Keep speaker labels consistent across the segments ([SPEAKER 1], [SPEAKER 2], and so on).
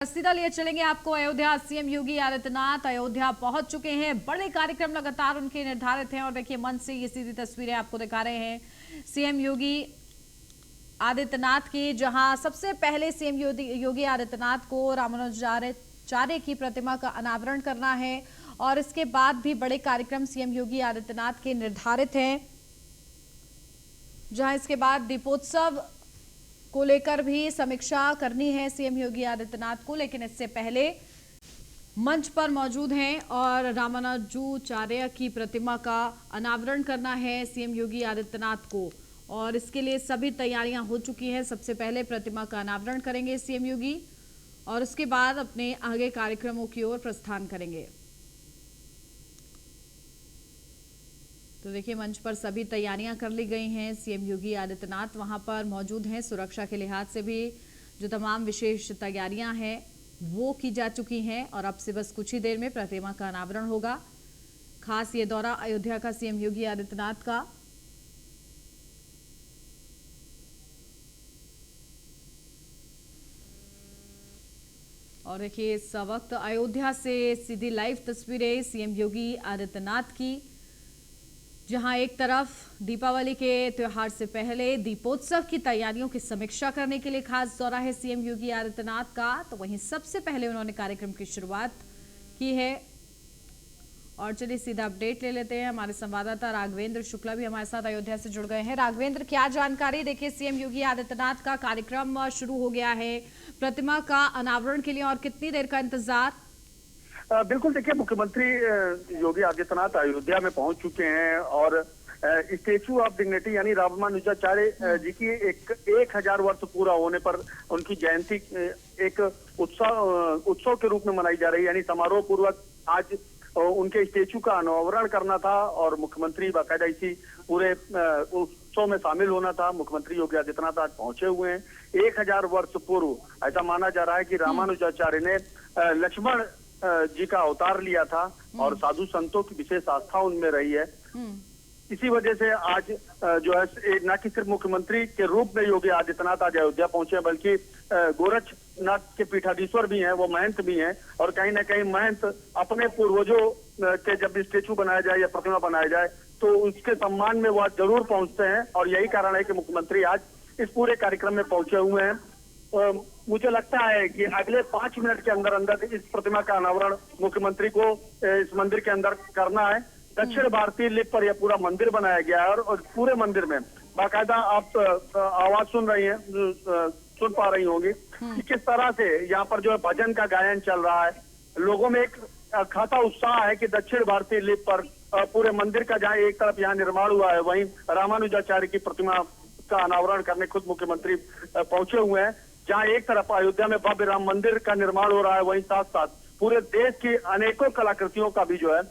[SPEAKER 1] सीधा लिए चलेंगे आपको अयोध्या। सीएम योगी आदित्यनाथ अयोध्या पहुंच चुके हैं। बड़े कार्यक्रम लगातार उनके निर्धारित हैं और देखिए मंच से ये सीधी तस्वीरें आपको दिखा रहे हैं सीएम योगी आदित्यनाथ की, जहां सबसे पहले सीएम योगी आदित्यनाथ को रामानुजाचार्य की प्रतिमा का अनावरण करना है और इसके बाद भी बड़े कार्यक्रम सीएम योगी आदित्यनाथ के निर्धारित हैं, जहां इसके बाद दीपोत्सव को लेकर भी समीक्षा करनी है सीएम योगी आदित्यनाथ को। लेकिन इससे पहले मंच पर मौजूद हैं और रामानुजाचार्य की प्रतिमा का अनावरण करना है सीएम योगी आदित्यनाथ को और इसके लिए सभी तैयारियां हो चुकी हैं। सबसे पहले प्रतिमा का अनावरण करेंगे सीएम योगी और उसके बाद अपने आगे कार्यक्रमों की ओर प्रस्थान करेंगे। तो देखिए मंच पर सभी तैयारियां कर ली गई हैं। सीएम योगी आदित्यनाथ वहां पर मौजूद हैं। सुरक्षा के लिहाज से भी जो तमाम विशेष तैयारियां हैं वो की जा चुकी हैं और अब से बस कुछ ही देर में प्रतिमा का अनावरण होगा। खास ये दौरा अयोध्या का सीएम योगी आदित्यनाथ का। और देखिए इस वक्त अयोध्या से सीधी लाइव तस्वीरें सीएम योगी आदित्यनाथ की, जहां एक तरफ दीपावली के त्योहार से पहले दीपोत्सव की तैयारियों की समीक्षा करने के लिए खास दौरा है सीएम योगी आदित्यनाथ का, तो वहीं सबसे पहले उन्होंने कार्यक्रम की शुरुआत की है। और चलिए सीधा अपडेट ले लेते हैं। हमारे संवाददाता राघवेंद्र शुक्ला भी हमारे साथ अयोध्या से जुड़ गए हैं। राघवेंद्र, क्या जानकारी? देखिए सीएम योगी आदित्यनाथ का कार्यक्रम शुरू हो गया है प्रतिमा का अनावरण के लिए, और कितनी देर का इंतजार?
[SPEAKER 2] बिल्कुल, देखिए मुख्यमंत्री योगी आदित्यनाथ अयोध्या में पहुंच चुके हैं और स्टेचू ऑफ डिग्निटी यानी रामानुजाचार्य जी की 1000 वर्ष पूरा होने पर उनकी जयंती एक उत्सव के रूप में मनाई जा रही है। यानी समारोह पूर्वक आज उनके स्टेचू का अनावरण करना था और मुख्यमंत्री बाकायदा इसी पूरे उत्सव में शामिल होना था। मुख्यमंत्री योगी आदित्यनाथ आज पहुंचे हुए हैं। 1000 वर्ष पूर्व ऐसा माना जा रहा है कि रामानुजाचार्य ने लक्ष्मण जी का अवतार लिया था और साधु संतों की विशेष आस्था उनमें रही है। इसी वजह से आज जो है न कि सिर्फ मुख्यमंत्री के रूप में योगी आदित्यनाथ आज अयोध्या पहुंचे, बल्कि गोरक्षनाथ के पीठाधीश्वर भी हैं, वो महंत भी हैं और कहीं ना कहीं महंत अपने पूर्वजों के जब स्टेचू बनाया जाए या प्रतिमा बनाया जाए तो उसके सम्मान में वो जरूर पहुंचते हैं और यही कारण है कि मुख्यमंत्री आज इस पूरे कार्यक्रम में पहुंचे हुए हैं। मुझे लगता है कि अगले 5 मिनट के अंदर अंदर इस प्रतिमा का अनावरण मुख्यमंत्री को इस मंदिर के अंदर करना है। दक्षिण भारतीय लिप पर यह पूरा मंदिर बनाया गया है और पूरे मंदिर में बाकायदा आप आवाज सुन रही हैं, सुन पा रही होंगी कि किस तरह से यहाँ पर जो है भजन का गायन चल रहा है। लोगों में एक खासा उत्साह है कि दक्षिण भारतीय लिप पर पूरे मंदिर का जहाँ एक तरफ यहाँ निर्माण हुआ है, वहीं रामानुजाचार्य की प्रतिमा का अनावरण करने खुद मुख्यमंत्री पहुंचे हुए हैं। जहाँ एक तरफ अयोध्या में भव्य राम मंदिर का निर्माण हो रहा है, वहीं साथ साथ पूरे देश की अनेकों कलाकृतियों का भी जो है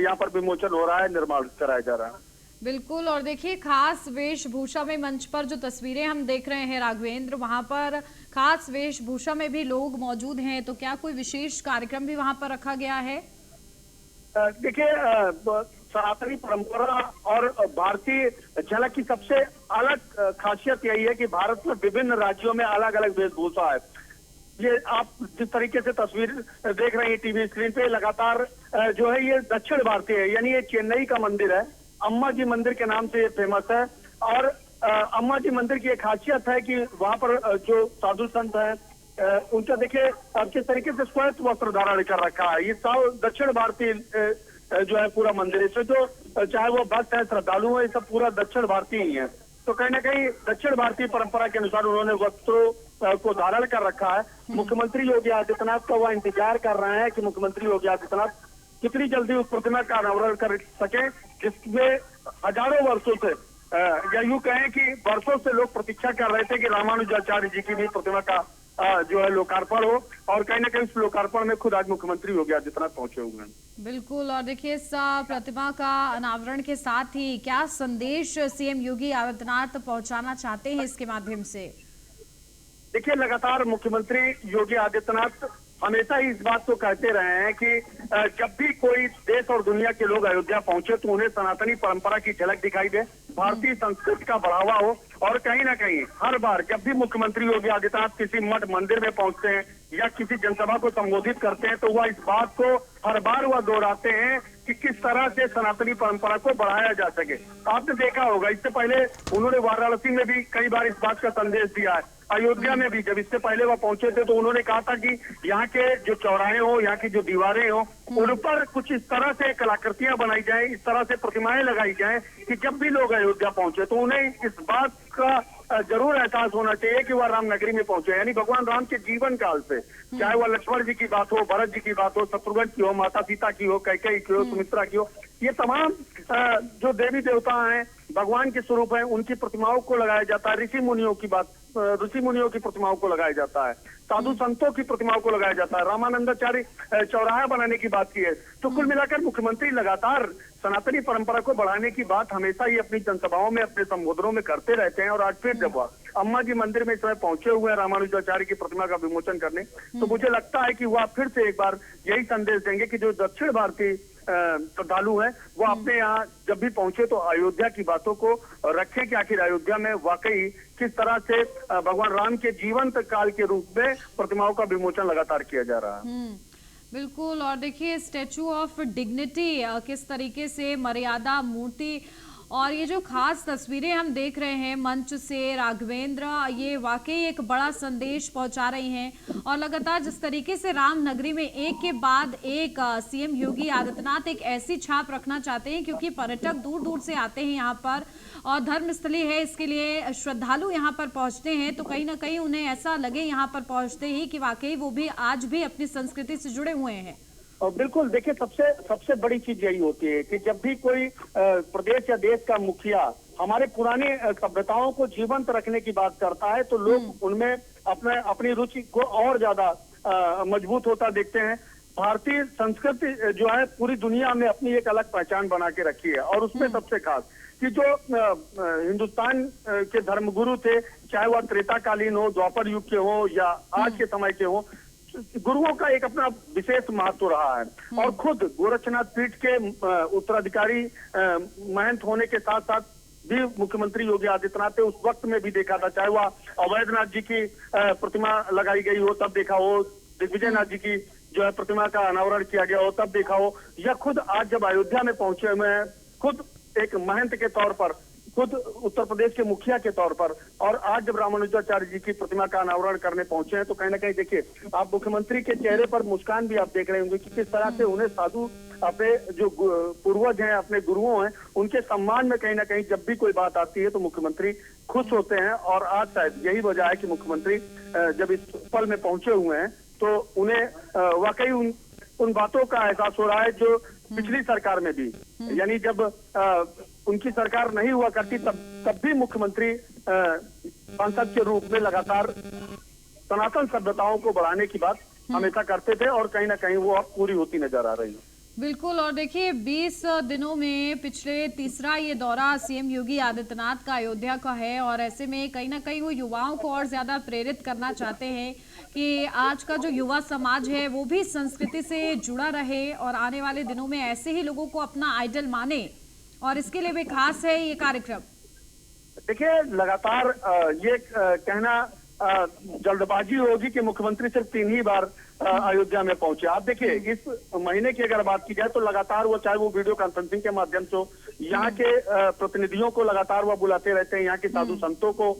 [SPEAKER 2] यहाँ पर विमोचन हो रहा है, निर्माण कराया जा रहा है।
[SPEAKER 1] बिल्कुल। और देखिए खास वेशभूषा में मंच पर जो तस्वीरें हम देख रहे हैं राघवेंद्र, वहां पर खास वेशभूषा में भी लोग मौजूद हैं, तो क्या कोई विशेष कार्यक्रम भी वहां पर रखा गया है?
[SPEAKER 2] देखिए सनातनी परंपरा और भारतीय झलक की सबसे अलग खासियत यही है कि भारत में विभिन्न राज्यों में अलग अलग वेशभूषा है। ये आप जिस तरीके से तस्वीर देख रहे हैं टीवी स्क्रीन पे, लगातार जो है ये दक्षिण भारतीय है, यानी ये चेन्नई का मंदिर है। अम्मा जी मंदिर के नाम से ये फेमस है और अम्मा जी मंदिर की एक खासियत है कि वहाँ पर जो साधु संत है उनका देखिए अब किस तरीके से श्वेत वस्त्र धारण कर रखा है। ये सब दक्षिण भारतीय जो है पूरा मंदिर, इसमें जो चाहे वो भक्त है, श्रद्धालु है, ये सब पूरा दक्षिण भारतीय ही है। तो कहीं ना कहीं दक्षिण भारतीय परंपरा के अनुसार उन्होंने वस्त्रों को धारण कर रखा है। मुख्यमंत्री योगी आदित्यनाथ का वह इंतजार कर रहे हैं कि मुख्यमंत्री योगी आदित्यनाथ कितनी जल्दी उस प्रतिमा का अनावरण कर सके, जिसमें हजारों वर्षों से या यूं कहें कि वर्षों से लोग प्रतीक्षा कर रहे थे कि रामानुजाचार्य जी की भी प्रतिमा का जो है लोकार्पण हो और कहीं ना कहीं उस लोकार्पण में खुद आज मुख्यमंत्री योगी आदित्यनाथ पहुंचे हुए हैं।
[SPEAKER 1] बिल्कुल। और देखिए इस प्रतिमा का अनावरण के साथ ही क्या संदेश सीएम योगी आदित्यनाथ पहुंचाना चाहते हैं इसके माध्यम से?
[SPEAKER 2] देखिए लगातार मुख्यमंत्री योगी आदित्यनाथ हमेशा ही इस बात को कहते रहे हैं कि जब भी कोई देश और दुनिया के लोग अयोध्या पहुंचे तो उन्हें सनातनी परंपरा की झलक दिखाई दे, भारतीय संस्कृति का बढ़ावा हो, और कहीं ना कहीं हर बार जब भी मुख्यमंत्री योगी आदित्यनाथ किसी मठ मंदिर में पहुंचते हैं या किसी जनसभा को संबोधित करते हैं तो वह इस बात को हर बार वह दोहराते हैं कि किस तरह से सनातनी परंपरा को बढ़ाया जा सके। आपने देखा होगा, इससे पहले उन्होंने वाराणसी में भी कई बार इस बात का संदेश दिया है, अयोध्या में भी जब इससे पहले वह पहुंचे थे तो उन्होंने कहा था कि यहाँ के जो चौराहे हो, यहाँ की जो दीवारें हो, उन पर कुछ इस तरह से कलाकृतियां बनाई जाए, इस तरह से प्रतिमाएं लगाई जाएं कि जब भी लोग अयोध्या पहुंचे तो उन्हें इस बात का जरूर एहसास होना चाहिए कि वह रामनगरी में पहुंचे। यानी भगवान राम के जीवन काल से, चाहे वह लक्ष्मण जी की बात हो, भरत जी की बात हो, शत्रुघ्न की हो, माता सीता की हो, कैकेयी की हो, सुमित्रा की हो, ये तमाम जो देवी देवता हैं, भगवान के स्वरूप हैं, उनकी प्रतिमाओं को लगाया जाता है। ऋषि मुनियों की प्रतिमाओं को लगाया जाता है, साधु संतों की प्रतिमाओं को लगाया जाता है, रामानंदाचार्य चौराहा बनाने की बात की है। तो कुल मिलाकर मुख्यमंत्री लगातार सनातनी परंपरा को बढ़ाने की बात हमेशा ही अपनी जनसभाओं में, अपने संबोधनों में करते रहते हैं। और आज फिर जब वह अम्मा जी मंदिर में इस समय पहुंचे हुए हैं रामानुजाचार्य की प्रतिमा का विमोचन करने, तो मुझे लगता है कि वह फिर से एक बार यही संदेश देंगे कि जो दक्षिण भारतीय श्रद्धालु हैं वो अपने यहाँ जब भी पहुंचे तो अयोध्या की बातों को रखें कि आखिर अयोध्या में वाकई किस तरह से भगवान राम के जीवंत काल के रूप में प्रतिमाओं का विमोचन लगातार किया जा रहा है।
[SPEAKER 1] बिल्कुल। और देखिए स्टैचू ऑफ डिग्निटी किस तरीके से मर्यादा मूर्ति और ये जो खास तस्वीरें हम देख रहे हैं मंच से राघवेंद्र, ये वाकई एक बड़ा संदेश पहुंचा रही हैं। और लगातार जिस तरीके से राम नगरी में एक के बाद एक सीएम योगी आदित्यनाथ एक ऐसी छाप रखना चाहते हैं, क्योंकि पर्यटक दूर दूर से आते हैं यहाँ पर और धर्मस्थली है, इसके लिए श्रद्धालु यहाँ पर पहुंचते हैं, तो कहीं ना कहीं उन्हें ऐसा लगे यहाँ पर पहुंचते ही कि वाकई वो भी आज भी अपनी संस्कृति से जुड़े हुए हैं।
[SPEAKER 2] और बिल्कुल देखिए, सबसे बड़ी चीज यही होती है कि जब भी कोई प्रदेश या देश का मुखिया हमारे पुराने सभ्यताओं को जीवंत रखने की बात करता है तो लोग उनमें अपनी रुचि को और ज्यादा मजबूत होता देखते हैं। भारतीय संस्कृति जो है पूरी दुनिया में अपनी एक अलग पहचान बना के रखी है, और उसमें सबसे खास कि जो हिंदुस्तान के धर्मगुरु थे, चाहे वह त्रेताकालीन हो, द्वापर युग के हो या आज के समय के हो, गुरुओं का एक अपना विशेष महत्व रहा है। और खुद गोरक्षनाथ पीठ के उत्तराधिकारी महंत होने के साथ साथ भी मुख्यमंत्री योगी आदित्यनाथ ने उस वक्त में भी देखा था, चाहे वह अवैधनाथ जी की प्रतिमा लगाई गई हो तब देखा हो, दिग्विजयनाथ जी की जो है प्रतिमा का अनावरण किया गया हो तब देखा हो, या खुद आज जब अयोध्या में पहुंचे हुए हैं, खुद एक महंत के तौर पर, खुद उत्तर प्रदेश के मुखिया के तौर पर, और आज जब रामानुजाचार्य जी की प्रतिमा का अनावरण करने पहुंचे हैं तो कहीं ना कहीं देखिए आप मुख्यमंत्री के चेहरे पर मुस्कान भी आप देख रहे होंगे कि किस तरह से उन्हें साधु, अपने जो पूर्वज हैं, अपने गुरुओं हैं, उनके सम्मान में कहीं ना कहीं जब भी कोई बात आती है तो मुख्यमंत्री खुश होते हैं। और आज शायद यही वजह है कि मुख्यमंत्री जब इस पल में पहुंचे हुए हैं तो उन्हें वाकई उन बातों का एहसास हो रहा है जो पिछली सरकार में भी, यानी जब उनकी सरकार नहीं हुआ करती तब भी मुख्यमंत्री सांसद के रूप में लगातार सनातन सभ्यताओं को बढ़ाने की बात हमेशा करते थे, और कहीं ना कहीं वो अब पूरी होती नजर आ रही है।
[SPEAKER 1] बिल्कुल। और देखिए 20 दिनों में पिछले तीसरा ये दौरा सीएम योगी आदित्यनाथ का अयोध्या का है, और ऐसे में कहीं ना कहीं वो युवाओं को और ज्यादा प्रेरित करना चाहते हैं कि आज का जो युवा समाज है वो भी संस्कृति से जुड़ा रहे और आने वाले दिनों में ऐसे ही लोगों को अपना आइडल माने, और इसके लिए भी खास है ये कार्यक्रम।
[SPEAKER 2] देखिए लगातार ये कहना जल्दबाजी होगी कि मुख्यमंत्री सिर्फ 3 ही बार अयोध्या में पहुंचे। आप देखिए इस महीने की अगर बात की जाए तो लगातार वो, चाहे वो वीडियो कॉन्फ्रेंसिंग के माध्यम से हो, यहाँ के प्रतिनिधियों को लगातार वो बुलाते रहते हैं, यहाँ के साधु संतों को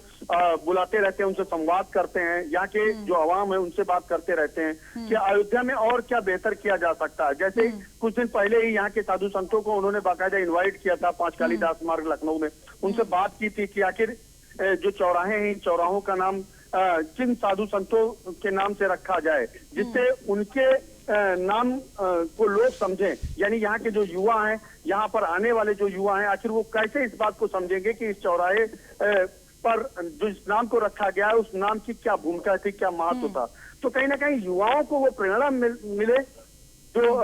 [SPEAKER 2] बुलाते रहते हैं, उनसे संवाद करते हैं, यहाँ के जो आवाम है उनसे बात करते रहते हैं कि अयोध्या में और क्या बेहतर किया जा सकता है। जैसे कुछ दिन पहले ही यहाँ के साधु संतों को उन्होंने बाकायदा इन्वाइट किया था पांच कालीदास मार्ग लखनऊ में, उनसे बात की थी कि आखिर जो चौराहे हैं, इन चौराहों का नाम किन साधु संतों के नाम से रखा जाए जिससे उनके नाम को लोग समझें। यानी यहाँ के जो युवा हैं, यहाँ पर आने वाले जो युवा हैं, आखिर वो कैसे इस बात को समझेंगे कि इस चौराहे पर जो इस नाम को रखा गया है उस नाम की क्या भूमिका थी, क्या महत्व था। तो कहीं ना कहीं युवाओं को वो प्रेरणा मिले जो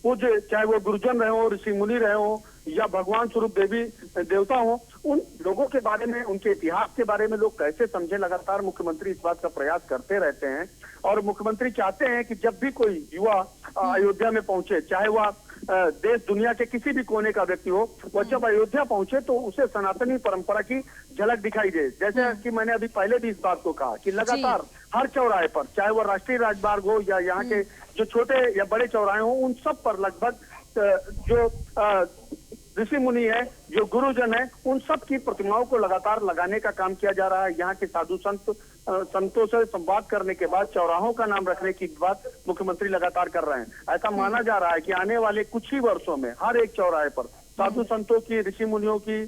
[SPEAKER 2] पूज्य, चाहे वो गुरुजन रहे हो, ऋषि मुनि रहे हो या भगवान स्वरूप देवी देवता हो, उन लोगों के बारे में, उनके इतिहास के बारे में लोग कैसे समझे, लगातार मुख्यमंत्री इस बात का प्रयास करते रहते हैं। और मुख्यमंत्री चाहते हैं कि जब भी कोई युवा अयोध्या में पहुंचे, चाहे वह देश दुनिया के किसी भी कोने का व्यक्ति हो, वह जब अयोध्या पहुंचे तो उसे सनातनी परंपरा की झलक दिखाई दे। जैसे कि मैंने अभी पहले भी इस बात को कहा कि लगातार हर चौराहे पर, चाहे वह राष्ट्रीय राजमार्ग हो या यहाँ के जो छोटे या बड़े चौराहे हो, उन सब पर लगभग जो ऋषि मुनि है, जो गुरुजन है, उन सब की प्रतिमाओं को लगातार लगाने का काम किया जा रहा है। यहाँ के साधु संतों से संवाद करने के बाद चौराहों का नाम रखने की बात मुख्यमंत्री लगातार कर रहे हैं। ऐसा माना जा रहा है कि आने वाले कुछ ही वर्षों में हर एक चौराहे पर साधु संतों की, ऋषि मुनियों की,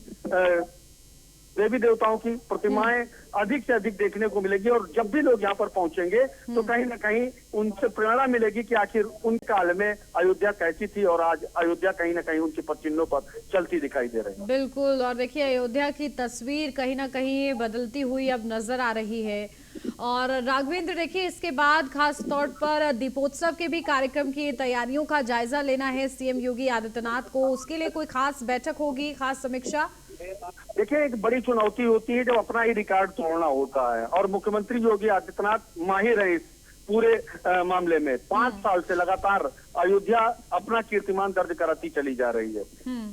[SPEAKER 2] देवी देवताओं की प्रतिमाएं अधिक से अधिक देखने को मिलेगी। और जब भी लोग यहाँ पर पहुंचेंगे तो कहीं ना कहीं उनसे प्रेरणा मिलेगी कि आखिर उन काल में अयोध्या कैसी थी और आज अयोध्या कहीं ना कहीं उनके पदचिन्हों पर चलती दिखाई दे रही है।
[SPEAKER 1] बिल्कुल। और देखिए, अयोध्या की तस्वीर कहीं ना कहीं बदलती हुई अब नजर आ रही है। और राघवेंद्र, देखिए, इसके बाद खास तौर पर दीपोत्सव के भी कार्यक्रम की तैयारियों का जायजा लेना है सीएम योगी आदित्यनाथ को। उसके लिए कोई खास बैठक होगी, खास समीक्षा?
[SPEAKER 2] देखिए, एक बड़ी चुनौती होती है जब अपना ही रिकॉर्ड तोड़ना होता है, और मुख्यमंत्री योगी आदित्यनाथ माहिर है इस पूरे मामले में। 5 साल से लगातार अयोध्या अपना कीर्तिमान दर्ज कराती चली जा रही है।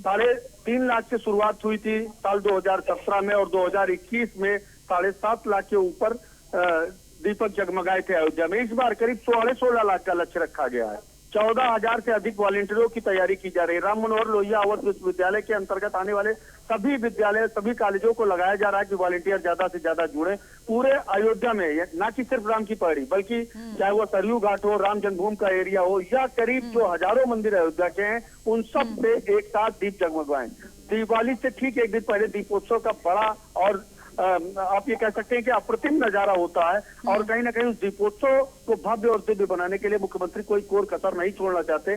[SPEAKER 2] 3.5 लाख से शुरुआत हुई थी साल 2017 में, और 2021 में 7.5 लाख के ऊपर दीपक जगमगाए थे अयोध्या में। इस बार करीब 16.5 लाख का लक्ष्य रखा गया है। 14,000 से अधिक वॉलंटियरों की तैयारी की जा रही है। राम मनोहर लोहिया अवध विश्वविद्यालय के अंतर्गत आने वाले सभी विद्यालय, सभी कॉलेजों को लगाया जा रहा है कि वॉलंटियर ज्यादा से ज्यादा जुड़े पूरे अयोध्या में, न कि सिर्फ राम की पहाड़ी, बल्कि चाहे वो सरयू घाट हो, राम जन्मभूमि का एरिया हो, या करीब जो हजारों मंदिर अयोध्या के हैं, उन सब पे एक साथ दीप जगमगाएं। दिवाली से ठीक एक दिन पहले दीपोत्सव का बड़ा और आप ये कह सकते हैं कि अप्रतिम नजारा होता है। और कहीं ना कहीं उस दीपोत्सव को भव्य और दिव्य बनाने के लिए मुख्यमंत्री कोई कोर कसर नहीं छोड़ना चाहते।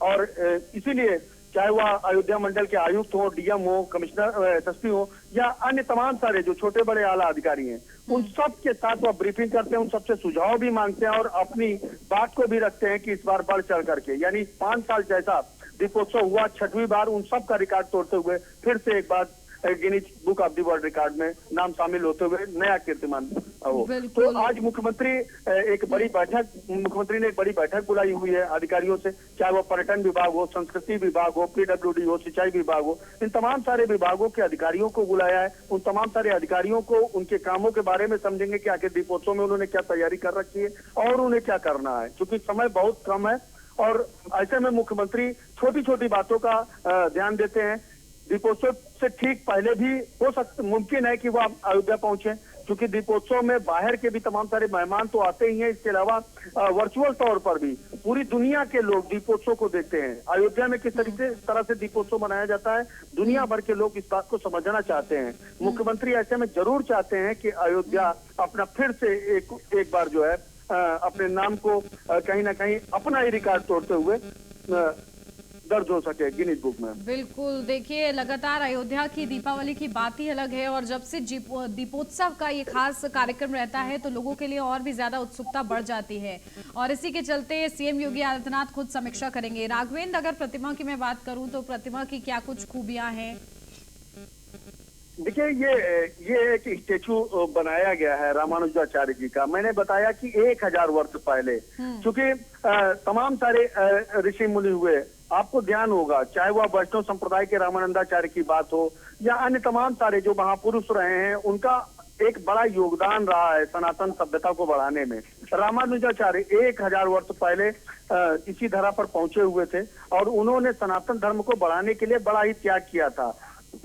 [SPEAKER 2] और इसीलिए चाहे वह अयोध्या मंडल के आयुक्त हो, डीएम हो, कमिश्नर, एसएसपी हो, या अन्य तमाम सारे जो छोटे बड़े आला अधिकारी हैं, उन सब के साथ वह ब्रीफिंग करते हैं, उन सबसे सुझाव भी मांगते हैं और अपनी बात को भी रखते हैं कि इस बार बढ़ चढ़ करके, यानी 5 साल जैसा दीपोत्सव हुआ, 6वीं बार उन सब का रिकॉर्ड तोड़ते हुए फिर से एक बार Guinness book of the world record में नाम शामिल होते हुए नया कीर्तिमान हो। तो आज मुख्यमंत्री ने एक बड़ी बैठक बुलाई हुई है अधिकारियों से, चाहे वो पर्यटन विभाग हो, संस्कृति विभाग हो, पीडब्ल्यूडी हो, सिंचाई विभाग हो, इन तमाम सारे विभागों के अधिकारियों को बुलाया है। उन तमाम सारे अधिकारियों को उनके कामों के बारे में समझेंगे कि आखिर दीपोत्सव में उन्होंने क्या तैयारी कर रखी है और उन्हें क्या करना है, क्योंकि समय बहुत कम है। और ऐसे में मुख्यमंत्री छोटी छोटी बातों का ध्यान देते हैं। दीपोत्सव से ठीक पहले भी मुमकिन है कि वो अयोध्या पहुंचे, क्योंकि दीपोत्सव में बाहर के भी तमाम सारे मेहमान तो आते ही हैं, इसके अलावा वर्चुअल तौर पर भी पूरी दुनिया के लोग दीपोत्सव को देखते हैं। अयोध्या में किस तरह से दीपोत्सव मनाया जाता है, दुनिया भर के लोग इस बात को समझना चाहते हैं। मुख्यमंत्री ऐसे में जरूर चाहते हैं कि अयोध्या अपना फिर से एक बार जो है अपने नाम को कहीं ना कहीं अपना ही रिकॉर्ड तोड़ते हुए दर्ज हो सके गिनीज बुक में।
[SPEAKER 1] बिल्कुल। देखिए, लगातार अयोध्या की दीपावली की बात ही अलग है, और जब से दीपोत्सव का ये खास कार्यक्रम रहता है तो लोगों के लिए और भी ज्यादा उत्सुकता बढ़ जाती है, और इसी के चलते सीएम योगी आदित्यनाथ खुद समीक्षा करेंगे। राघवेंद्र, अगर प्रतिमा की मैं बात करूं तो प्रतिमा की क्या कुछ खूबियां हैं?
[SPEAKER 2] देखिए, ये एक स्टेचू बनाया गया है रामानुजाचार्य जी का। मैंने बताया कि 1000 वर्ष पहले, क्योंकि तमाम सारे ऋषि मुनि हुए, आपको ध्यान होगा, चाहे वह वैष्णव संप्रदाय के रामानंदाचार्य की बात हो या अन्य तमाम सारे जो महापुरुष रहे हैं, उनका एक बड़ा योगदान रहा है सनातन सभ्यता को बढ़ाने में। रामानुजाचार्य 1000 वर्ष पहले इसी धरा पर पहुंचे हुए थे और उन्होंने सनातन धर्म को बढ़ाने के लिए बड़ा ही त्याग किया था।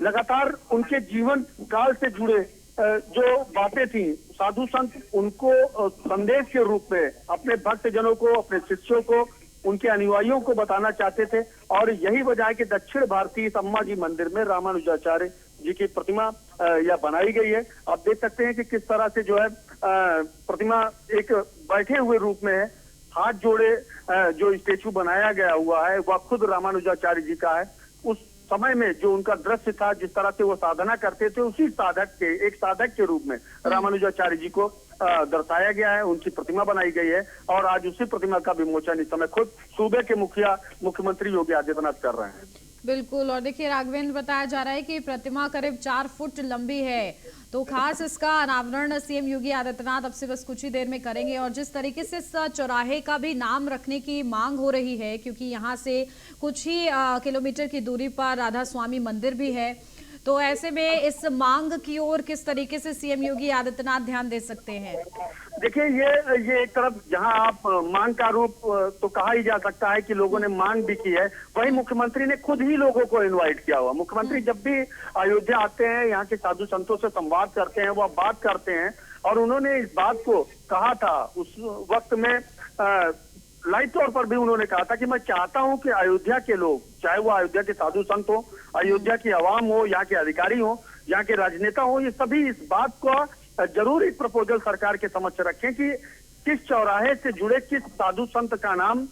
[SPEAKER 2] लगातार उनके जीवन काल से जुड़े जो बातें थी, साधु संत उनको संदेश के रूप में अपने भक्त जनों को, अपने शिष्यों को, उनके अनुयायियों को बताना चाहते थे। और यही वजह है कि दक्षिण भारतीय अम्मा जी मंदिर में रामानुजाचार्य जी की प्रतिमा यह बनाई गई है। आप देख सकते हैं कि किस तरह से जो है प्रतिमा एक बैठे हुए रूप में है, हाथ जोड़े जो स्टेचू बनाया गया हुआ है वह खुद रामानुजाचार्य जी का है। उस समय में जो उनका दृश्य था, जिस तरह से वो साधना करते थे, उसी एक साधक के रूप में रामानुजाचार्य जी को दर्शाया गया है, उनकी प्रतिमा बनाई गई है। और आज उसी प्रतिमा का विमोचन इस समय खुद सूबे के मुख्यमंत्री योगी आदित्यनाथ कर रहे हैं।
[SPEAKER 1] बिल्कुल। और देखिए राघवेंद्र, बताया जा रहा है कि प्रतिमा करीब 4 फुट लंबी है, तो खास इसका अनावरण सीएम योगी आदित्यनाथ अब से बस कुछ ही देर में करेंगे। और जिस तरीके से इस चौराहे का भी नाम रखने की मांग हो रही है, क्योंकि यहाँ से कुछ ही किलोमीटर की दूरी पर राधा स्वामी मंदिर भी है, तो ऐसे में इस मांग की ओर किस तरीके से सीएम योगी आदित्यनाथ ध्यान दे सकते हैं?
[SPEAKER 2] देखिए, ये एक तरफ जहां आप मांग का रूप तो कहा ही जा सकता है कि लोगों ने मांग भी की है, वहीं मुख्यमंत्री ने खुद ही लोगों को इनवाइट किया हुआ। मुख्यमंत्री जब भी अयोध्या आते हैं, यहाँ के साधु संतों से संवाद करते हैं, वो बात करते हैं, और उन्होंने इस बात को कहा था उस वक्त में, लाइव तौर पर भी उन्होंने कहा था कि मैं चाहता हूं कि अयोध्या के लोग, चाहे वो अयोध्या के साधु संत हो, अयोध्या की आवाम हो, यहाँ के अधिकारी हो, यहाँ के राजनेता हो, ये सभी इस बात को जरूर एक प्रपोजल सरकार के समक्ष रखें कि किस चौराहे से जुड़े किस साधु संत का नाम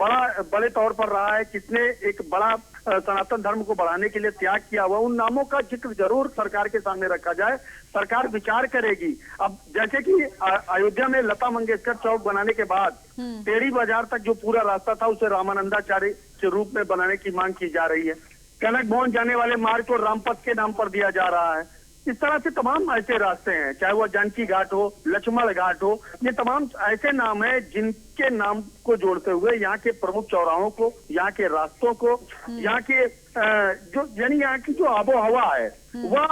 [SPEAKER 2] बड़े तौर पर रहा है, किसने एक बड़ा सनातन धर्म को बढ़ाने के लिए त्याग किया हुआ, उन नामों का जिक्र जरूर सरकार के सामने रखा जाए। सरकार विचार करेगी। अब जैसे कि अयोध्या में लता मंगेशकर चौक बनाने के बाद टेढ़ी बाजार तक जो पूरा रास्ता था उसे रामानंदाचार्य के रूप में बनाने की मांग की जा रही है। कनक भवन जाने वाले मार्ग को रामपथ के नाम पर दिया जा रहा है। इस तरह से तमाम ऐसे रास्ते हैं, चाहे वो जानकी घाट हो, लक्ष्मण घाट हो, ये तमाम ऐसे नाम हैं जिनके नाम को जोड़ते हुए यहाँ के प्रमुख चौराहों को, यहाँ के रास्तों को, यहाँ के जो यानी यहाँ की जो आबो हवा है वह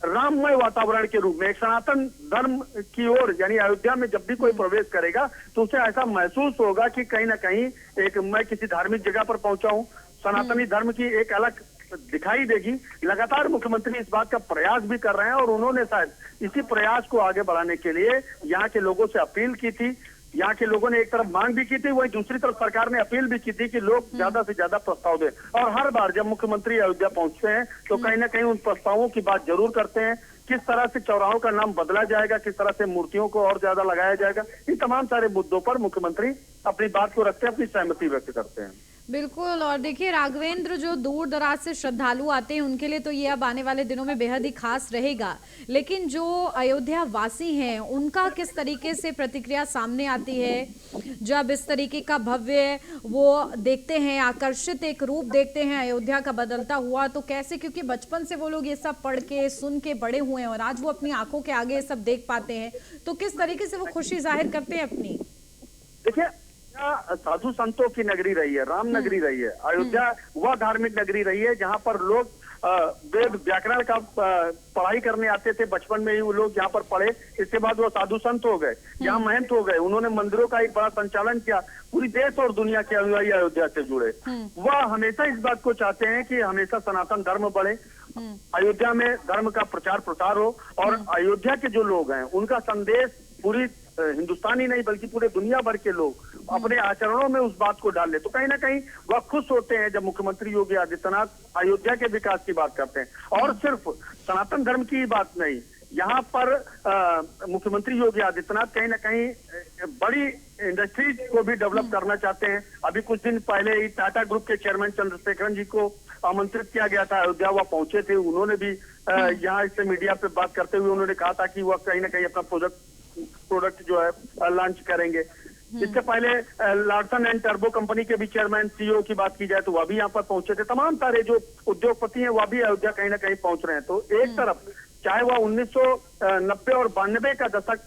[SPEAKER 2] राममय वातावरण के रूप में एक सनातन धर्म की ओर, यानी अयोध्या में जब भी कोई प्रवेश करेगा तो उसे ऐसा महसूस होगा कि कहीं ना कहीं एक मैं किसी धार्मिक जगह पर पहुंचा हूं, सनातनी धर्म की एक अलग दिखाई देगी। लगातार मुख्यमंत्री इस बात का प्रयास भी कर रहे हैं और उन्होंने शायद इसी प्रयास को आगे बढ़ाने के लिए यहाँ के लोगों से अपील की थी। यहाँ के लोगों ने एक तरफ मांग भी की थी, वहीं दूसरी तरफ सरकार ने अपील भी की थी कि लोग ज्यादा से ज्यादा प्रस्ताव दें। और हर बार जब मुख्यमंत्री अयोध्या पहुंचते हैं तो कहीं ना कहीं उन प्रस्तावों की बात जरूर करते हैं। किस तरह से चौराहों का नाम बदला जाएगा, किस तरह से मूर्तियों को और ज्यादा लगाया जाएगा, इन तमाम सारे मुद्दों पर मुख्यमंत्री अपनी बात को रखते हैं, अपनी सहमति व्यक्त करते हैं।
[SPEAKER 1] बिल्कुल। और देखिए राघवेंद्र, जो दूर दराज से श्रद्धालु आते हैं उनके लिए तो ये अब आने वाले दिनों में बेहद ही खास रहेगा, लेकिन जो अयोध्या वासी हैं उनका किस तरीके से प्रतिक्रिया सामने आती है जब इस तरीके का भव्य वो देखते हैं, आकर्षित एक रूप देखते हैं अयोध्या का बदलता हुआ, तो कैसे, क्योंकि बचपन से वो लोग ये सब पढ़ के सुन के बड़े हुए हैं और आज वो अपनी आंखों के आगे ये सब देख पाते हैं, तो किस तरीके से वो खुशी जाहिर करते हैं अपनी?
[SPEAKER 2] देखिए, साधु संतों की नगरी रही है, राम नगरी रही है। अयोध्या वह धार्मिक नगरी रही है जहां पर लोग वेद व्याकरण का पढ़ाई करने आते थे, बचपन में ही वो लोग यहाँ पर पढ़े, इसके बाद वो साधु संत हो गए, यहाँ महंत हो गए, उन्होंने मंदिरों का एक बड़ा संचालन किया, पूरी देश और दुनिया के अनुयायी अयोध्या से जुड़े। वह हमेशा इस बात को चाहते हैं कि हमेशा सनातन धर्म बढ़े, अयोध्या में धर्म का प्रचार प्रसार हो, और अयोध्या के जो लोग हैं उनका संदेश पूरी हिंदुस्तान ही नहीं बल्कि पूरे दुनिया भर के लोग अपने आचरणों में उस बात को डाल ले। तो कहीं ना कहीं वह खुश होते हैं जब मुख्यमंत्री योगी आदित्यनाथ अयोध्या के विकास की बात करते हैं। और सिर्फ सनातन धर्म की बात नहीं, यहाँ पर मुख्यमंत्री योगी आदित्यनाथ कहीं ना कहीं बड़ी इंडस्ट्रीज को भी डेवलप करना चाहते हैं। अभी कुछ दिन पहले ही टाटा ग्रुप के चेयरमैन चंद्रशेखरन जी को आमंत्रित किया गया था, अयोध्या वह पहुंचे थे, उन्होंने भी यहाँ इससे मीडिया पे बात करते हुए उन्होंने कहा था कि वह कहीं ना कहीं अपना प्रोडक्ट जो है लॉन्च करेंगे। इससे पहले लार्सन एंड टर्बो कंपनी के भी चेयरमैन सीईओ की बात की जाए तो वह भी यहाँ पर पहुंचे थे। तमाम सारे जो उद्योगपति हैं वह भी अयोध्या कहीं ना कहीं पहुंच रहे हैं। तो एक तरफ चाहे वह 1990 और 92 का दशक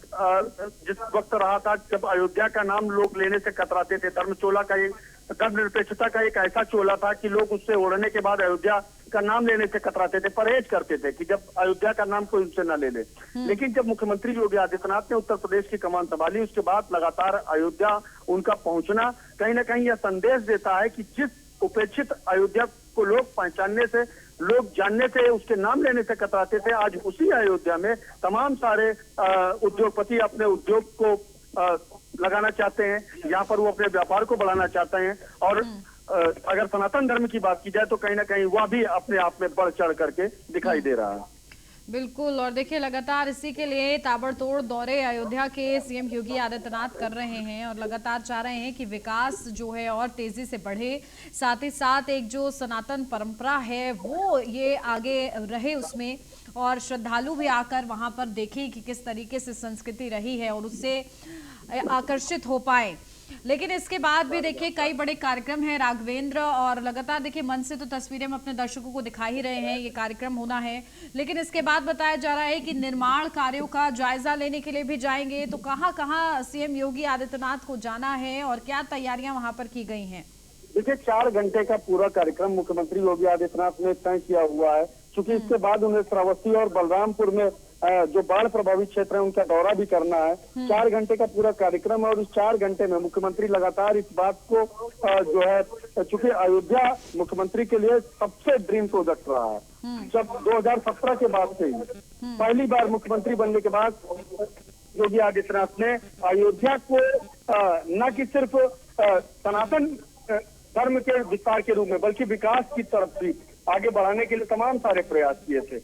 [SPEAKER 2] जिस वक्त रहा था जब अयोध्या का नाम लोग लेने से कतराते थे, धर्मचोला का एक धर्मनिरपेक्षता का एक ऐसा चोला था कि लोग उससे ओढ़ने के बाद अयोध्या का नाम लेने से कतराते थे, परहेज करते थे कि जब अयोध्या का नाम कोई उनसे न ले ले। लेकिन जब मुख्यमंत्री योगी आदित्यनाथ ने उत्तर प्रदेश की कमान संभाली, उसके बाद लगातार अयोध्या उनका पहुंचना कहीं ना कहीं यह संदेश देता है कि जिस उपेक्षित अयोध्या को लोग पहचानने से, लोग जानने से, उसके नाम लेने से कतराते थे, आज उसी अयोध्या में तमाम सारे उद्योगपति अपने उद्योग को लगाना चाहते हैं, यहाँ पर वो अपने व्यापार को बढ़ाना चाहते हैं। और अगर सनातन धर्म की बात की जाए तो कहीं ना कहीं वह भी अपने आप में बढ़ चढ़ करके दिखाई दे रहा है।
[SPEAKER 1] बिल्कुल। और देखिए लगातार इसी के लिए ताबड़तोड़ दौरे अयोध्या के सीएम योगी आदित्यनाथ कर रहे हैं और लगातार चाह रहे हैं कि विकास जो है और तेजी से बढ़े, साथ ही साथ एक जो सनातन परंपरा है वो ये आगे रहे उसमें, और श्रद्धालु भी आकर वहां पर देखें कि किस तरीके से संस्कृति रही है और उससे आकर्षित हो पाए। लेकिन इसके बाद भी देखिए कई बड़े कार्यक्रम हैं राघवेंद्र, और लगातार देखिए मन से तो तस्वीरें हम अपने दर्शकों को दिखा ही रहे हैं, ये कार्यक्रम होना है। लेकिन इसके बाद बताया जा रहा है कि निर्माण कार्यों का जायजा लेने के लिए भी जाएंगे। तो कहां कहां सीएम योगी आदित्यनाथ को जाना है और क्या तैयारियां वहां पर की गई हैं?
[SPEAKER 2] देखिए 4 घंटे का पूरा कार्यक्रम मुख्यमंत्री योगी आदित्यनाथ ने तय किया हुआ है, क्योंकि इसके बाद उन्हें श्रावस्ती और बलरामपुर में जो बाढ़ प्रभावित क्षेत्र है उनका दौरा भी करना है। 4 घंटे का पूरा कार्यक्रम है और इस 4 घंटे में मुख्यमंत्री लगातार इस बात को जो है, चूंकि अयोध्या मुख्यमंत्री के लिए सबसे ड्रीम प्रोजेक्ट रहा है। जब 2017 के बाद से ही पहली बार मुख्यमंत्री बनने के बाद योगी आदित्यनाथ ने अयोध्या को न कि सिर्फ सनातन धर्म के विस्तार के रूप में बल्कि विकास की तरफ भी आगे बढ़ाने के लिए तमाम सारे प्रयास किए थे।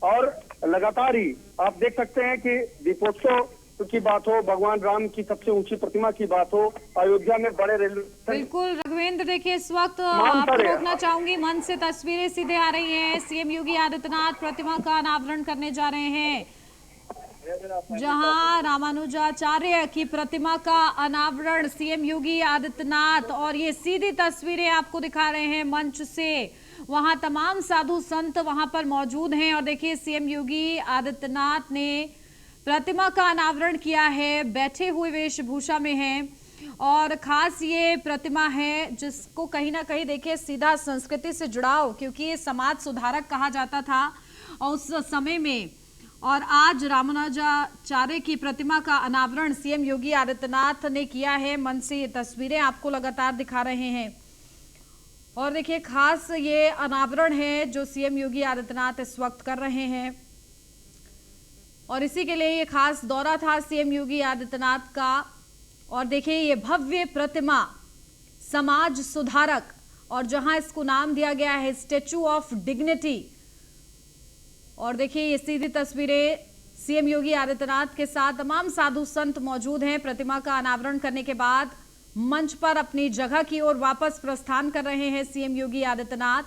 [SPEAKER 2] और लगातार ही आप देख सकते हैं कि दीपोत्सव की बात हो, भगवान राम की सबसे ऊंची प्रतिमा की बात हो, अयोध्या में बड़े रेलवे।
[SPEAKER 1] बिल्कुल राघवेंद्र, देखिए इस वक्त आपको रोकना चाहूंगी, मन से तस्वीरें सीधे आ रही हैं। सीएम योगी आदित्यनाथ प्रतिमा का अनावरण करने जा रहे हैं, जहां रामानुजाचार्य की प्रतिमा का अनावरण सीएम योगी आदित्यनाथ, और ये सीधी तस्वीरें आपको दिखा रहे हैं मंच से। वहां तमाम साधु संत वहां पर मौजूद हैं और देखिए सीएम योगी आदित्यनाथ ने प्रतिमा का अनावरण किया है, बैठे हुए वेशभूषा में हैं। और खास ये प्रतिमा है जिसको कहीं ना कहीं देखिए सीधा संस्कृति से जुड़ाव, क्योंकि ये समाज सुधारक कहा जाता था उस समय में। और आज रामानुजाचार्य की प्रतिमा का अनावरण सीएम योगी आदित्यनाथ ने किया है। मन से ये तस्वीरें आपको लगातार दिखा रहे हैं और देखिए खास ये अनावरण है जो सीएम योगी आदित्यनाथ इस वक्त कर रहे हैं, और इसी के लिए ये खास दौरा था सीएम योगी आदित्यनाथ का। और देखिए ये भव्य प्रतिमा समाज सुधारक, और जहां इसको नाम दिया गया है स्टैचू ऑफ डिग्निटी। और देखिए ये सीधी तस्वीरें सीएम योगी आदित्यनाथ के साथ तमाम साधु संत मौजूद हैं। प्रतिमा का अनावरण करने के बाद मंच पर अपनी जगह की ओर वापस प्रस्थान कर रहे हैं सीएम योगी आदित्यनाथ।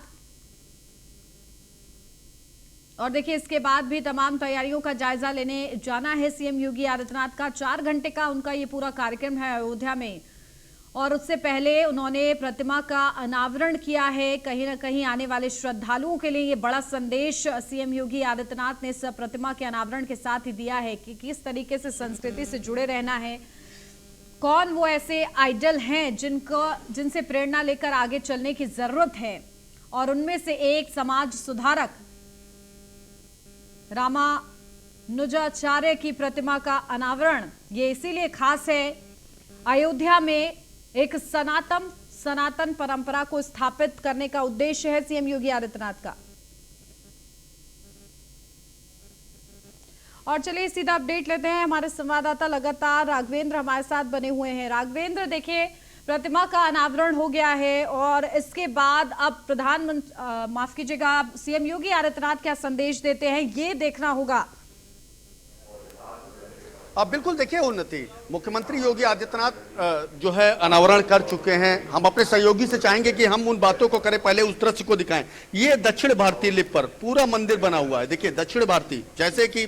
[SPEAKER 1] और देखिए इसके बाद भी तमाम तैयारियों का जायजा लेने जाना है सीएम योगी आदित्यनाथ का। 4 घंटे का उनका ये पूरा कार्यक्रम है अयोध्या में, और उससे पहले उन्होंने प्रतिमा का अनावरण किया है। कहीं ना कहीं आने वाले श्रद्धालुओं के लिए ये बड़ा संदेश सीएम योगी आदित्यनाथ ने इस प्रतिमा के अनावरण के साथ ही दिया है कि किस तरीके से संस्कृति से जुड़े रहना है, कौन वो ऐसे आइडल हैं जिनसे प्रेरणा लेकर आगे चलने की जरूरत है। और उनमें से एक समाज सुधारक रामानुजाचार्य की प्रतिमा का अनावरण ये इसीलिए खास है। अयोध्या में एक सनातन परंपरा को स्थापित करने का उद्देश्य है सीएम योगी आदित्यनाथ का। और चलिए सीधा अपडेट लेते हैं, हमारे संवाददाता लगातार राघवेंद्र हमारे साथ बने हुए हैं। राघवेंद्र, देखिए प्रतिमा का अनावरण हो गया है और इसके बाद अब प्रधानमंत्री माफ कीजिएगा सीएम योगी आदित्यनाथ क्या संदेश देते हैं ये देखना होगा।
[SPEAKER 3] अब बिल्कुल देखिए उन्नति, मुख्यमंत्री योगी आदित्यनाथ जो है अनावरण कर चुके हैं। हम अपने सहयोगी से चाहेंगे कि हम उन बातों को करें, पहले उस दृश्य को दिखाएं। ये दक्षिण भारतीय लिप पर पूरा मंदिर बना हुआ है। देखिए दक्षिण भारतीय, जैसे कि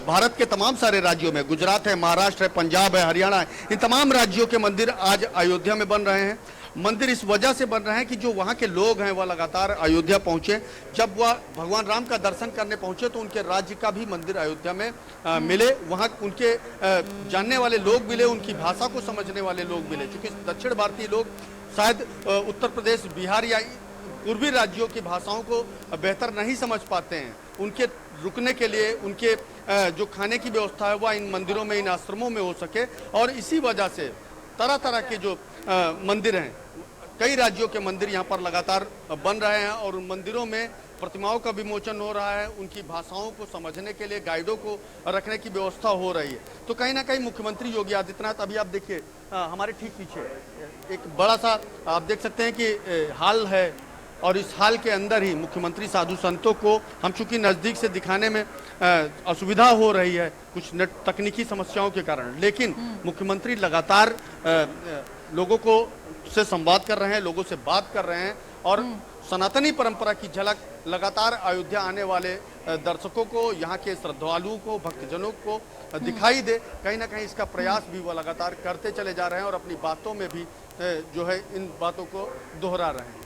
[SPEAKER 3] भारत के तमाम सारे राज्यों में, गुजरात है, महाराष्ट्र है, पंजाब है, हरियाणा है, इन तमाम राज्यों के मंदिर आज अयोध्या में बन रहे हैं। मंदिर इस वजह से बन रहे हैं कि जो वहाँ के लोग हैं वह लगातार अयोध्या पहुँचे। जब वह भगवान राम का दर्शन करने पहुँचे तो उनके राज्य का भी मंदिर अयोध्या में मिले, वहाँ उनके जानने वाले लोग मिले, उनकी भाषा को समझने वाले लोग मिले। क्योंकि दक्षिण भारतीय लोग शायद उत्तर प्रदेश, बिहार या पूर्वी राज्यों की भाषाओं को बेहतर नहीं समझ पाते हैं। उनके रुकने के लिए, उनके जो खाने की व्यवस्था है वह इन मंदिरों में, इन आश्रमों में हो सके। और इसी वजह से तरह तरह के जो मंदिर हैं, कई राज्यों के मंदिर यहाँ पर लगातार बन रहे हैं और उन मंदिरों में प्रतिमाओं का विमोचन हो रहा है। उनकी भाषाओं को समझने के लिए गाइडों को रखने की व्यवस्था हो रही है। तो कहीं ना कहीं मुख्यमंत्री योगी आदित्यनाथ, अभी आप देखिए हमारे ठीक पीछे एक बड़ा सा आप देख सकते हैं कि हाल है, और इस हाल के अंदर ही मुख्यमंत्री साधु संतों को हम चूंकि नज़दीक से दिखाने में असुविधा हो रही है कुछ तकनीकी समस्याओं के कारण, लेकिन मुख्यमंत्री लगातार लोगों को से संवाद कर रहे हैं, लोगों से बात कर रहे हैं और सनातनी परंपरा की झलक लगातार अयोध्या आने वाले दर्शकों को, यहाँ के श्रद्धालुओं को, भक्तजनों को दिखाई दे। कहीं ना कहीं इसका प्रयास भी वो लगातार करते चले जा रहे हैं और अपनी बातों में भी जो है इन बातों को दोहरा रहे हैं।